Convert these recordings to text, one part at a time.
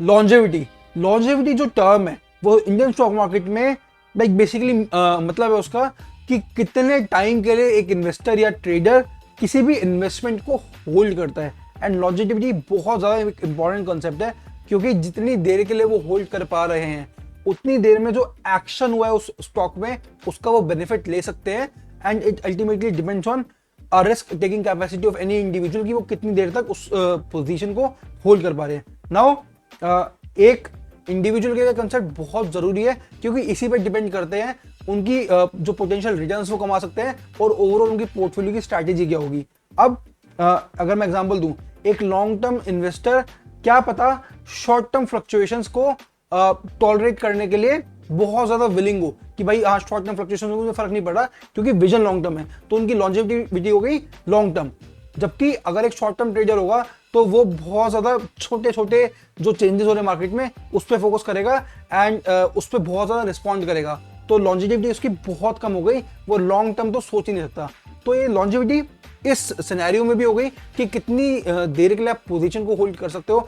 Longevity longevity जो term है वो इंडियन स्टॉक मार्केट में लाइक बेसिकली मतलब है उसका कि कितने टाइम के लिए एक इन्वेस्टर या ट्रेडर किसी भी इन्वेस्टमेंट को होल्ड करता है। एंड लॉन्जेविटी बहुत ज़्यादा इंपॉर्टेंट कॉन्सेप्ट है, क्योंकि जितनी देर के लिए वो होल्ड कर पा रहे हैं उतनी देर में जो एक्शन हुआ है उस स्टॉक में उसका वो बेनिफिट ले सकते हैं। And it ultimately depends on risk taking capacity of any individual कि वो कितनी देर तक उस पोजीशन को होल्ड कर पा रहे हैं। नाउ एक इंडिविजुअल के लिए कंसेप्ट बहुत जरूरी है, क्योंकि इसी पे डिपेंड करते हैं उनकी जो पोटेंशियल रिटर्न्स वो कमा सकते हैं और ओवरऑल उनकी पोर्टफोलियो की स्ट्रैटेजी क्या होगी। अब अगर मैं एग्जांपल दूं, एक लॉन्ग टर्म इन्वेस्टर क्या पता शॉर्ट टर्म फ्लक्चुएशंस को टॉलरेट करने के लिए बहुत ज्यादा विलिंग हो कि भाई हाँ शॉर्ट टर्म फ्लक्चुएशन में मुझे फर्क नहीं पड़ रहा क्योंकि विजन लॉन्ग टर्म है, तो उनकी लॉन्जेविटी हो गई लॉन्ग टर्म। जबकि अगर एक शॉर्ट टर्म ट्रेडर होगा तो वो बहुत ज्यादा छोटे छोटे जो चेंजेस हो रहे हैं मार्केट में उस पर फोकस करेगा एंड उस पर बहुत ज्यादा रिस्पॉन्ड करेगा, तो लॉन्जेविटी उसकी बहुत कम हो गई, वो लॉन्ग टर्म तो सोच ही नहीं सकता। तो ये लॉन्जेविटी इस सिनेरियो में भी हो गई कि कितनी देर के लिए आप पोजीशन को होल्ड कर सकते हो,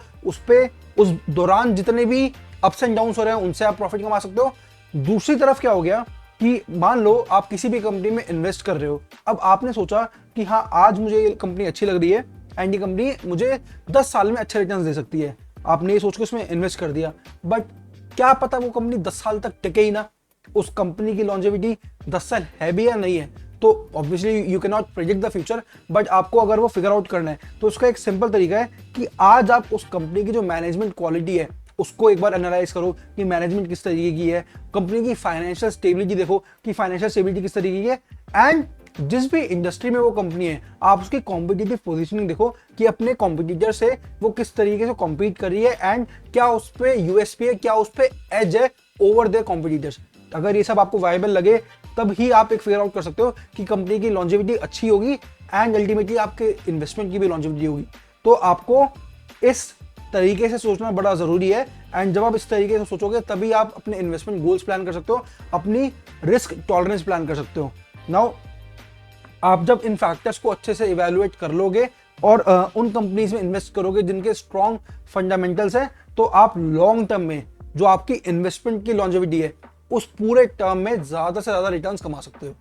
उस दौरान जितने भी अप्स एंड डाउन्स हो रहे हैं उनसे आप प्रॉफिट कमा सकते हो। दूसरी तरफ क्या हो गया कि मान लो आप किसी भी कंपनी में इन्वेस्ट कर रहे हो, अब आपने सोचा कि हाँ आज मुझे ये कंपनी अच्छी लग रही है एंड ये कंपनी मुझे 10 साल में अच्छे रिटर्न दे सकती है, आपने ये सोच के उसमें इन्वेस्ट कर दिया। बट क्या पता वो कंपनी 10 साल तक टिके ही ना, उस कंपनी की लॉन्जेविटी 10 साल है भी या नहीं है। तो obviously you can not predict the future, but आपको अगर वो फिगर आउट करना है तो उसका एक सिंपल तरीका है कि आज आप उस कंपनी की जो मैनेजमेंट क्वालिटी है उसको एक बार एनालाइज करो कि मैनेजमेंट किस तरीके की है, कंपनी की फाइनेंशियल स्टेबिलिटी देखो कि फाइनेंशियल स्टेबिलिटी किस तरीके की है, एंड जिस भी इंडस्ट्री में वो कंपनी है आप उसकी कॉम्पिटिटिव पोजीशनिंग देखो कि अपने कॉम्पिटिटर से वो किस तरीके से कॉम्पीट कर रही है एंड क्या उस पर यूएसपी है, क्या उस पर एज है ओवर देयर कॉम्पिटिटर्स। अगर ये सब आपको वायबल लगे तब ही आप एक फिगर आउट कर सकते हो कि कंपनी की लॉन्जेविटी अच्छी होगी एंड अल्टीमेटली आपके इन्वेस्टमेंट की भी लॉन्जेविटी होगी। तो आपको इस तरीके से सोचना बड़ा जरूरी है, एंड जब आप इस तरीके से सोचोगे तभी आप अपने इन्वेस्टमेंट गोल्स प्लान कर सकते हो, अपनी रिस्क टॉलरेंस प्लान कर सकते हो। नाउ आप जब इन फैक्टर्स को अच्छे से इवेलुएट कर लोगे और उन कंपनीज में इन्वेस्ट करोगे जिनके स्ट्रॉन्ग फंडामेंटल्स है, तो आप लॉन्ग टर्म में जो आपकी इन्वेस्टमेंट की लॉन्जेविटी है उस पूरे टर्म में ज्यादा से ज्यादा रिटर्न्स कमा सकते हो।